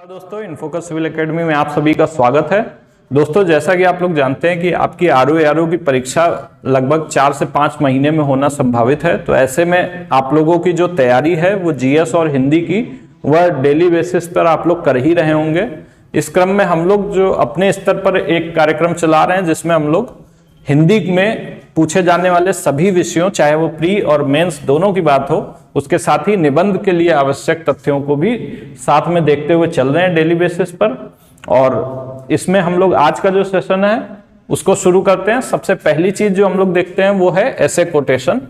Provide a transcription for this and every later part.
दोस्तों, इन्फोकस civil academy में आप सभी का स्वागत है। दोस्तों, जैसा कि आप लोग जानते हैं कि आपकी आरओ की परीक्षा लगभग 4 से 5 महीने में होना संभावित है। तो ऐसे में आप लोगों की जो तैयारी है वो जीएस और हिंदी की वह डेली बेसिस पर आप लोग कर ही रहे होंगे। इस क्रम में हम लोग जो अपने स्तर पर एक कार्यक्रम चला रहे हैं जिसमें हम लोग हिंदी में पूछे जाने वाले सभी विषयों, चाहे वो प्री और मेंस दोनों की बात हो, उसके साथ ही निबंध के लिए आवश्यक तथ्यों को भी साथ में देखते हुए चल रहे हैं डेली बेसिस पर। और इसमें हम लोग आज का जो सेशन है उसको शुरू करते हैं। सबसे पहली चीज जो हम लोग देखते हैं वो है ऐसे कोटेशन।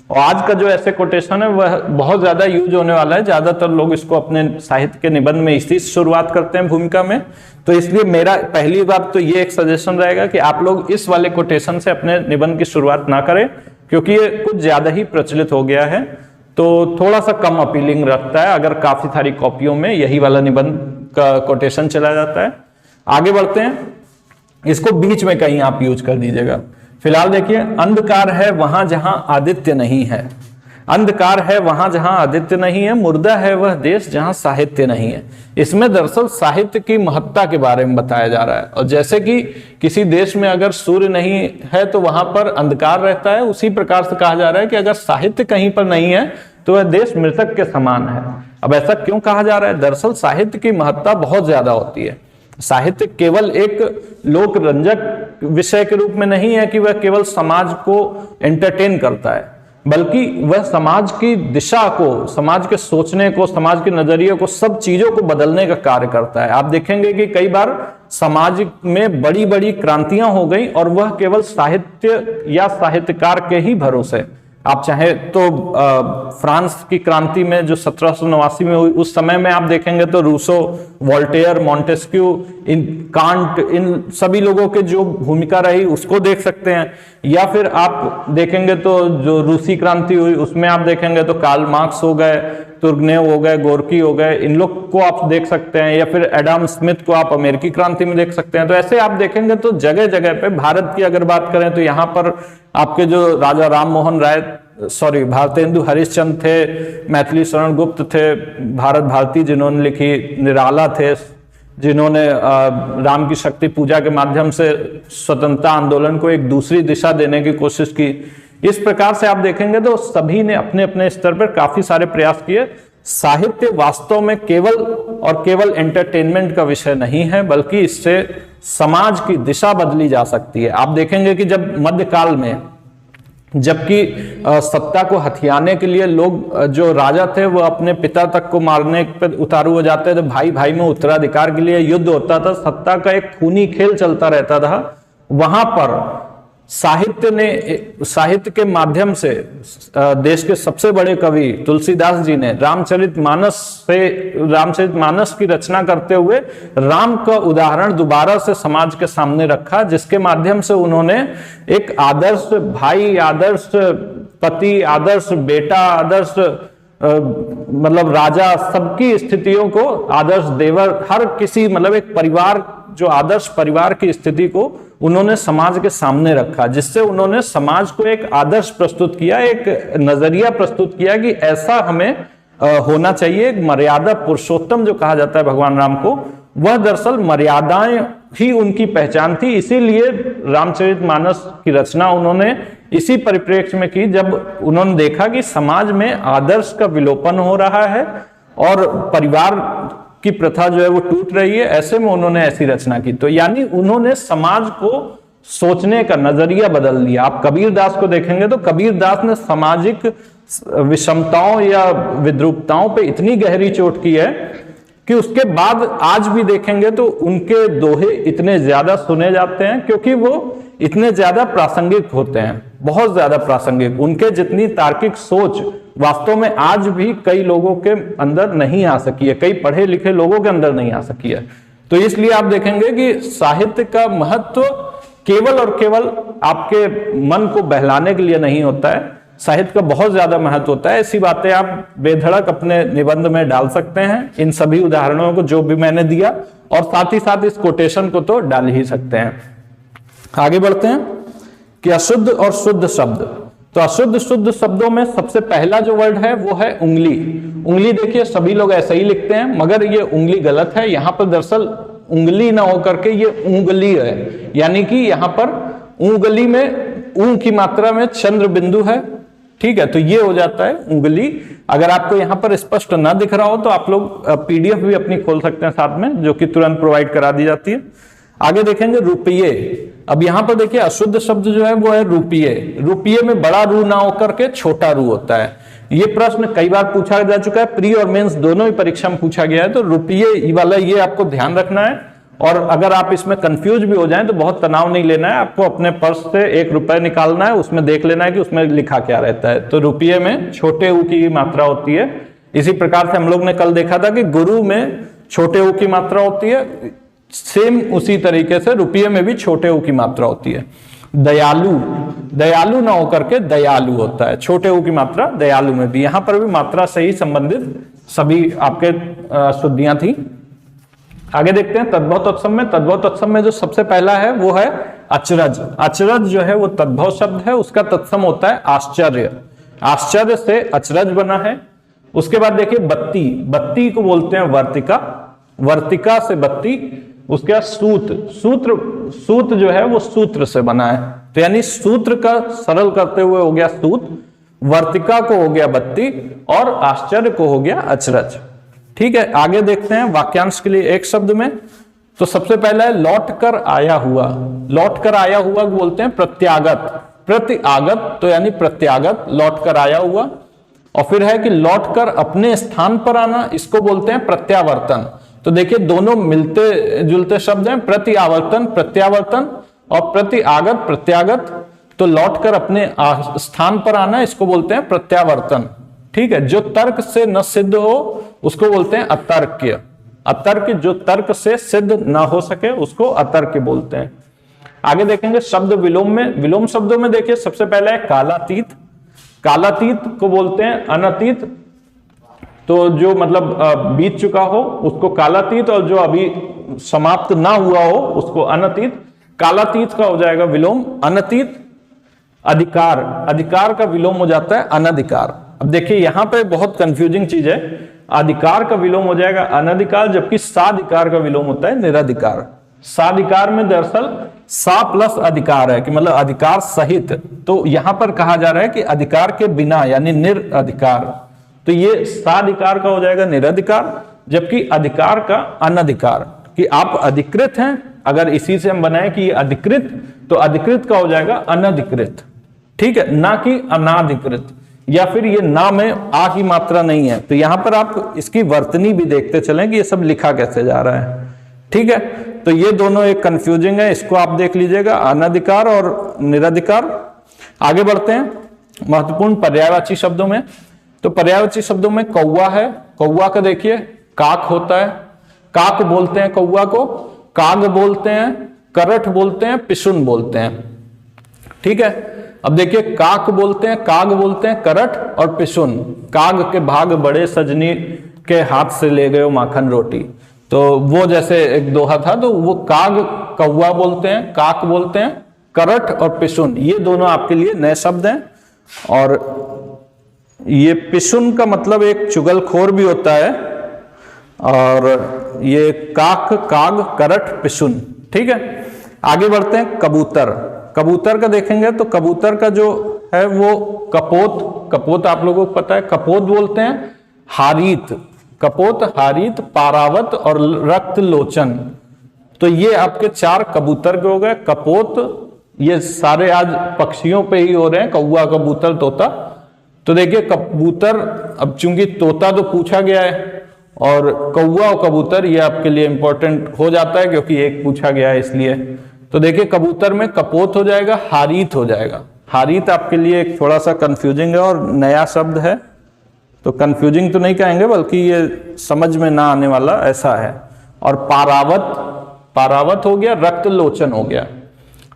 और आज का जो ऐसे कोटेशन है वह बहुत ज्यादा यूज होने वाला है। ज्यादातर लोग इसको अपने साहित्य के निबंध में इसी से शुरुआत करते हैं भूमिका में। तो इसलिए मेरा पहली बात तो ये एक सजेशन रहेगा कि आप लोग इस वाले कोटेशन से अपने निबंध की शुरुआत ना करें, क्योंकि ये कुछ ज्यादा ही प्रचलित हो गया है। तो थोड़ा सा कम अपीलिंग रखता है अगर काफी सारी कॉपियों में यही वाला निबंध का कोटेशन चला जाता है। आगे बढ़ते हैं, इसको बीच में कहीं आप यूज कर दीजिएगा। फिलहाल देखिए, अंधकार है वहां जहां आदित्य नहीं है। अंधकार है वहां जहां आदित्य नहीं है, मुर्दा है वह देश जहां साहित्य नहीं है। इसमें दरअसल साहित्य की महत्ता के बारे में बताया जा रहा है। और जैसे कि किसी देश में अगर सूर्य नहीं है तो वहां पर अंधकार रहता है, उसी प्रकार से कहा जा रहा है कि अगर साहित्य कहीं पर नहीं है तो वह देश मृतक के समान है। अब ऐसा क्यों कहा जा रहा है? दरअसल साहित्य की महत्ता बहुत ज्यादा होती है। साहित्य केवल एक लोक रंजक विषय के रूप में नहीं है कि वह केवल समाज को एंटरटेन करता है, बल्कि वह समाज की दिशा को, समाज के सोचने को, समाज के नजरिए को, सब चीजों को बदलने का कार्य करता है। आप देखेंगे कि कई बार समाज में बड़ी बड़ी क्रांतियां हो गई और वह केवल साहित्य या साहित्यकार के ही भरोसे। आप चाहे तो फ्रांस की क्रांति में जो 1789 में हुई, उस समय में आप देखेंगे तो रूसो, वोल्टेयर, मॉन्टेस्क्यू, कांट, इन सभी लोगों के जो भूमिका रही उसको देख सकते हैं। या फिर आप देखेंगे तो जो रूसी क्रांति हुई उसमें आप देखेंगे तो कार्ल मार्क्स हो गए, तुर्गनेव हो गए, गोर्की हो गए, इन लोग को आप देख सकते हैं। या फिर एडम स्मिथ को आप अमेरिकी क्रांति में देख सकते हैं। तो ऐसे आप देखेंगे तो जगह जगह पे, भारत की अगर बात करें तो यहाँ पर आपके जो राजा राम मोहन राय, भारतेंदु हरिश्चंद्र थे, मैथिली शरण गुप्त थे, भारत भारती जिन्होंने लिखी, निराला थे जिन्होंने राम की शक्ति पूजा के माध्यम से स्वतंत्रता आंदोलन को एक दूसरी दिशा देने की कोशिश की। इस प्रकार से आप देखेंगे तो सभी ने अपने अपने स्तर पर काफी सारे प्रयास किए। साहित्य वास्तव में केवल और केवल एंटरटेनमेंट का विषय नहीं है, बल्कि इससे समाज की दिशा बदली जा सकती है। आप देखेंगे कि जब मध्यकाल में, जबकि सत्ता को हथियाने के लिए लोग, जो राजा थे वो अपने पिता तक को मारने पर उतारू हो जाते थे, भाई भाई में उत्तराधिकार के लिए युद्ध होता था, सत्ता का एक खूनी खेल चलता रहता था, वहां पर साहित्य के माध्यम से देश के सबसे बड़े कवि तुलसीदास जी ने रामचरितमानस की रचना करते हुए राम का उदाहरण दोबारा से समाज के सामने रखा, जिसके माध्यम से उन्होंने एक आदर्श भाई, आदर्श पति, आदर्श बेटा, आदर्श मतलब राजा, सबकी स्थितियों को, आदर्श देवर, हर किसी मतलब एक परिवार, जो आदर्श परिवार की स्थिति को उन्होंने समाज के सामने रखा, जिससे उन्होंने समाज को एक आदर्श प्रस्तुत किया, एक नजरिया प्रस्तुत किया कि ऐसा हमें होना चाहिए। एक मर्यादा पुरुषोत्तम जो कहा जाता है भगवान राम को, वह दरअसल मर्यादाएं ही उनकी पहचान थी। इसीलिए रामचरितमानस की रचना उन्होंने इसी परिप्रेक्ष्य में की, जब उन्होंने देखा कि समाज में आदर्श का विलोपन हो रहा है और परिवार की प्रथा जो है वो टूट रही है। ऐसे में उन्होंने ऐसी रचना की। तो यानी उन्होंने समाज को सोचने का नजरिया बदल दिया। आप कबीरदास को देखेंगे तो कबीरदास ने सामाजिक विषमताओं या विद्रूपताओं पे इतनी गहरी चोट की है कि उसके बाद आज भी देखेंगे तो उनके दोहे इतने ज्यादा सुने जाते हैं, क्योंकि वो इतने ज्यादा प्रासंगिक होते हैं, बहुत ज्यादा प्रासंगिक। उनके जितनी तार्किक सोच वास्तव में आज भी कई लोगों के अंदर नहीं आ सकी है, कई पढ़े लिखे लोगों के अंदर नहीं आ सकी है। तो इसलिए आप देखेंगे कि साहित्य का महत्व केवल और केवल आपके मन को बहलाने के लिए नहीं होता है, साहित्य का बहुत ज्यादा महत्व होता है। ऐसी बातें आप बेधड़क अपने निबंध में डाल सकते हैं, इन सभी उदाहरणों को जो भी मैंने दिया, और साथ ही साथ इस कोटेशन को तो डाल ही सकते हैं। आगे बढ़ते हैं कि अशुद्ध और शुद्ध शब्द तो अशुद्ध शुद्ध शब्दों में सबसे पहला जो वर्ड है वो है उंगली। उंगली देखिए सभी लोग ऐसे ही लिखते हैं, मगर ये उंगली गलत है। यहां पर दरअसल उंगली ना होकर के ये उंगली है, यानी कि यहां पर उंगली में ऊ की मात्रा में चंद्र बिंदु है, ठीक है, तो ये हो जाता है उंगली। अगर आपको यहां पर स्पष्ट ना दिख रहा हो तो आप लोग पीडीएफ भी अपनी खोल सकते हैं साथ में, जो कि तुरंत प्रोवाइड करा दी जाती है। आगे देखेंगे रुपये। अब यहां पर देखिए अशुद्ध शब्द जो है वो है रुपये। रुपये में बड़ा रू ना होकर के छोटा रू होता है। ये प्रश्न कई बार पूछा जा चुका है, प्री और मेंस दोनों ही परीक्षा में पूछा गया है, तो रुपये वाला ये आपको ध्यान रखना है। और अगर आप इसमें कंफ्यूज भी हो जाएं तो बहुत तनाव नहीं लेना है, आपको अपने पर्स से 1 रुपए निकालना है, उसमें देख लेना है कि उसमें लिखा क्या रहता है। तो रुपये में छोटे ऊ की मात्रा होती है। इसी प्रकार से हम लोग ने कल देखा था कि गुरु में छोटे ऊ की मात्रा होती है, सेम उसी तरीके से रुपये में भी छोटे ऊ की मात्रा होती है। दयालु, दयालु ना होकर के दयालु होता है, छोटे ऊ की मात्रा दयालु में भी। यहां पर भी मात्रा से ही संबंधित सभी आपके शुद्धियां थी। आगे देखते हैं तद्भव तत्सम में। तद्भव तत्सम में जो सबसे पहला है वो है अचरज। अचरज जो है वो तद्भव शब्द है, उसका तत्सम होता है आश्चर्य। आश्चर्य से अचरज बना है। उसके बाद देखिए बत्ती। बत्ती को बोलते हैं वर्तिका। वर्तिका से बत्ती। उसके बाद सूत। सूत जो है वो सूत्र से बना है, तो यानी सूत्र का सरल करते हुए हो गया सूत, वर्तिका को हो गया बत्ती और आश्चर्य को हो गया अचरज। ठीक है, आगे देखते हैं वाक्यांश के लिए एक शब्द में। तो सबसे पहला है लौट कर आया हुआ। लौट कर आया हुआ को बोलते हैं प्रत्यागत। प्रत्यागत तो यानी प्रत्यागत, लौट कर आया हुआ। और फिर है कि लौट कर अपने स्थान पर आना, इसको बोलते हैं प्रत्यावर्तन। तो देखिए दोनों मिलते जुलते शब्द हैं, प्रत्यावर्तन प्रत्यावर्तन और प्रत्यागत प्रत्यागत। तो लौट कर अपने स्थान पर आना, इसको बोलते हैं प्रत्यावर्तन। ठीक है, जो तर्क से न सिद्ध हो उसको बोलते हैं अतर्क्य। अतर्क जो तर्क से सिद्ध ना हो सके उसको अतर्क्य बोलते हैं। आगे देखेंगे शब्द विलोम में। विलोम शब्दों में देखिए सबसे पहला है कालातीत। कालातीत को बोलते हैं अनतीत, तो जो मतलब बीत चुका हो उसको कालातीत, और जो अभी समाप्त ना हुआ हो उसको अनतीत। कालातीत का हो जाएगा विलोम अनतीत। अधिकार, अधिकार का विलोम हो जाता है अनधिकार। अब देखिए यहां पे बहुत कंफ्यूजिंग चीज है। अधिकार का विलोम हो जाएगा अनधिकार, जबकि साधिकार का विलोम होता है निरधिकार। साधिकार में दरअसल सा प्लस अधिकार है कि मतलब अधिकार सहित, तो यहां पर कहा जा रहा है कि अधिकार के बिना यानी निरधिकार। तो ये साधिकार का हो जाएगा निरधिकार, जबकि अधिकार का अनधिकार, कि आप अधिकृत हैं। अगर इसी से हम बनाए कि अधिकृत, तो अधिकृत का हो जाएगा अनधिकृत। ठीक है, ना कि अनाधिकृत, या फिर ये ना में आ की मात्रा नहीं है। तो यहां पर आप इसकी वर्तनी भी देखते चलें कि ये सब लिखा कैसे जा रहा है। ठीक है, तो ये दोनों एक कंफ्यूजिंग है, इसको आप देख लीजिएगा, अनधिकार और निरधिकार। आगे बढ़ते हैं महत्वपूर्ण पर्यायवाची शब्दों में। तो पर्यायवाची शब्दों में कौवा है। कौवा का देखिए काक होता है, काक बोलते हैं कौवा को, काग बोलते हैं, करठ बोलते हैं, पिशुन बोलते हैं। ठीक है, अब देखिए काक बोलते हैं, काग बोलते हैं, करठ और पिशुन। काग के भाग बड़े सजनी के हाथ से ले गए माखन रोटी, तो वो जैसे एक दोहा था, तो वो काग कौवा बोलते हैं, काक बोलते हैं, करठ और पिशुन, ये दोनों आपके लिए नए शब्द हैं। और ये पिशुन का मतलब एक चुगलखोर भी होता है, और ये काक, काग, करठ, पिशुन। ठीक है, आगे बढ़ते हैं कबूतर। कबूतर का देखेंगे तो कबूतर का जो है वो कपोत, कपोत आप लोगों को पता है, कपोत बोलते हैं, हारीत, कपोत, हारीत, पारावत और रक्त लोचन। तो ये आपके 4 कबूतर के हो गए। कपोत ये सारे आज पक्षियों पे ही हो रहे हैं, कौवा, कबूतर, तोता। तो देखिए कबूतर, अब चूंकि तोता तो पूछा गया है, और कौवा और कबूतर ये आपके लिए इंपॉर्टेंट हो जाता है क्योंकि एक पूछा गया है इसलिए। तो देखिए कबूतर में कपोत हो जाएगा, हारीत हो जाएगा। हारीत आपके लिए एक थोड़ा सा कंफ्यूजिंग है और नया शब्द है, तो कंफ्यूजिंग तो नहीं कहेंगे बल्कि ये समझ में ना आने वाला ऐसा है। और पारावत, पारावत हो गया, रक्त लोचन हो गया।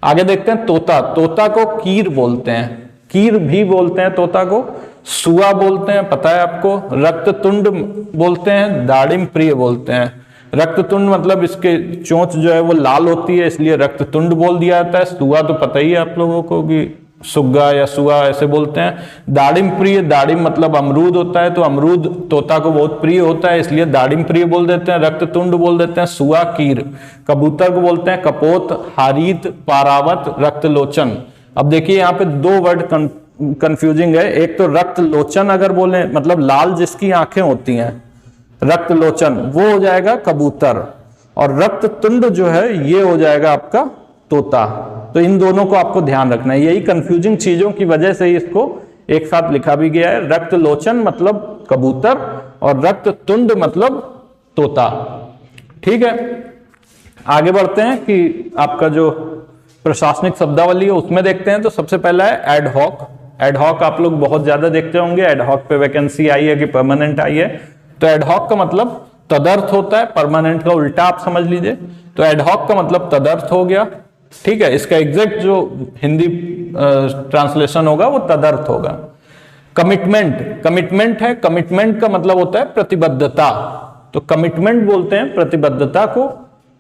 आगे देखते हैं तोता। तोता को कीर बोलते हैं, कीर भी बोलते हैं तोता को। सुआ बोलते हैं, पता है आपको। रक्ततुंड बोलते हैं, दाड़िम प्रिय बोलते हैं। रक्ततुंड मतलब इसके चोंच जो है वो लाल होती है, इसलिए रक्ततुंड बोल दिया जाता है। सुआ तो पता ही है आप लोगों को कि सुग्गा या सुआ ऐसे बोलते हैं। दाड़िम प्रिय, दाड़िम मतलब अमरूद होता है, तो अमरूद तोता को बहुत प्रिय होता है, इसलिए दाड़िम प्रिय बोल देते हैं। रक्ततुंड बोल देते हैं सुआ, कीर। कबूतर को बोलते हैं कपोत, हारीत, पारावत, रक्तलोचन। अब देखिए यहाँ पे दो वर्ड कंफ्यूजिंग है। एक तो रक्तलोचन अगर बोले मतलब लाल जिसकी आंखें होती हैं, रक्तलोचन वो हो जाएगा कबूतर, और रक्ततुंड जो है ये हो जाएगा आपका तोता। तो इन दोनों को आपको ध्यान रखना है। यही कंफ्यूजिंग चीजों की वजह से इसको एक साथ लिखा भी गया है। रक्तलोचन मतलब कबूतर और रक्ततुंड मतलब तोता। ठीक है, आगे बढ़ते हैं कि आपका जो प्रशासनिक शब्दावली है उसमें देखते हैं। तो सबसे पहला है एडहॉक। एडहॉक आप लोग बहुत ज्यादा देखते होंगे, एडहॉक पे वैकेंसी आई है कि परमानेंट आई है। तो एडहॉक का मतलब तदर्थ होता है, परमानेंट का उल्टा आप समझ लीजिए। तो एडहॉक का मतलब तदर्थ हो गया। ठीक है, इसका एग्जैक्ट जो हिंदी ट्रांसलेशन होगा वो तदर्थ होगा। कमिटमेंट, कमिटमेंट है, कमिटमेंट का मतलब होता है प्रतिबद्धता। तो कमिटमेंट बोलते हैं प्रतिबद्धता को,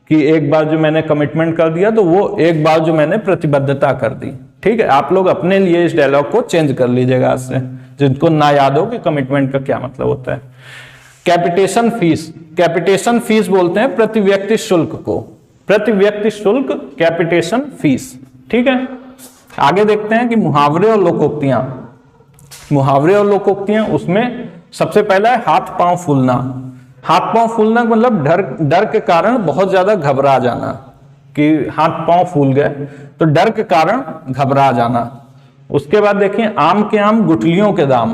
कि एक बार जो मैंने कमिटमेंट कर दिया तो वो एक बार जो मैंने प्रतिबद्धता कर दी। ठीक है, आप लोग अपने लिए इस डायलॉग को चेंज कर लीजिएगा आज से, जिनको ना याद हो कि कमिटमेंट का क्या मतलब होता है। कैपिटेशन फीस, कैपिटेशन फीस बोलते हैं प्रति व्यक्ति शुल्क को, प्रति व्यक्ति शुल्क कैपिटेशन फीस। ठीक है, आगे देखते हैं कि मुहावरे और लोकोक्तियां। मुहावरे और लोकोक्तियां, उसमें सबसे पहला है हाथ पांव फूलना। हाथ पांव फूलना मतलब डर के कारण बहुत ज्यादा घबरा जाना, कि हाथ पांव फूल गए, तो डर के कारण घबरा जाना। उसके बाद देखिए आम के आम गुठलियों के दाम।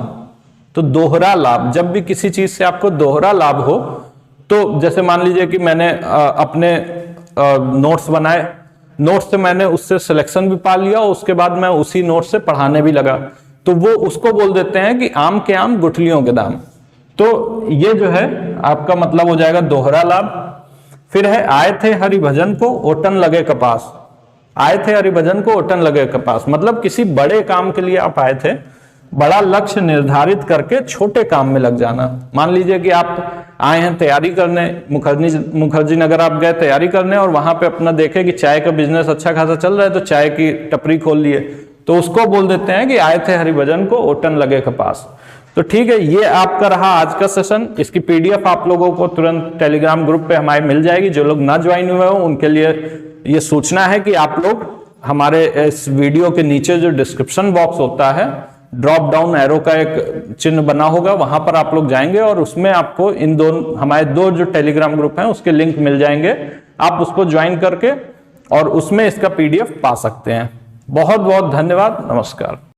तो दोहरा लाभ, जब भी किसी चीज से आपको दोहरा लाभ हो, तो जैसे मान लीजिए कि मैंने अपने नोट्स बनाए, नोट्स से मैंने उससे सिलेक्शन भी पा लिया और उसके बाद मैं उसी नोट्स से पढ़ाने भी लगा, तो वो उसको बोल देते हैं कि आम के आम गुठलियों के दाम। तो ये जो है आपका मतलब हो जाएगा दोहरा लाभ। फिर है आए थे हरिभजन को ओटन लगे कपास। आए थे हरिभजन को ओटन लगे कपास मतलब किसी बड़े काम के लिए आप आए थे, बड़ा लक्ष्य निर्धारित करके छोटे काम में लग जाना। मान लीजिए कि आप आए हैं तैयारी करने, मुखर्जी नगर आप गए तैयारी करने, और वहां पे अपना देखे कि चाय का बिजनेस अच्छा खासा चल रहा है, तो चाय की टपरी खोल लिए, तो उसको बोल देते हैं कि आए थे हरिभजन को ओटन लगे कपास। तो ठीक है, ये आपका रहा आज का सेशन। इसकी पीडीएफ आप लोगों को तुरंत टेलीग्राम ग्रुप पे हमारे मिल जाएगी। जो लोग ना ज्वाइन हुए हो उनके लिए ये सूचना है कि आप लोग हमारे इस वीडियो के नीचे जो डिस्क्रिप्शन बॉक्स होता है, ड्रॉप डाउन एरो का एक चिन्ह बना होगा, वहां पर आप लोग जाएंगे और उसमें आपको इन दोनों हमारे दो जो टेलीग्राम ग्रुप हैं उसके लिंक मिल जाएंगे। आप उसको ज्वाइन करके और उसमें इसका पीडीएफ पा सकते हैं। बहुत बहुत धन्यवाद, नमस्कार।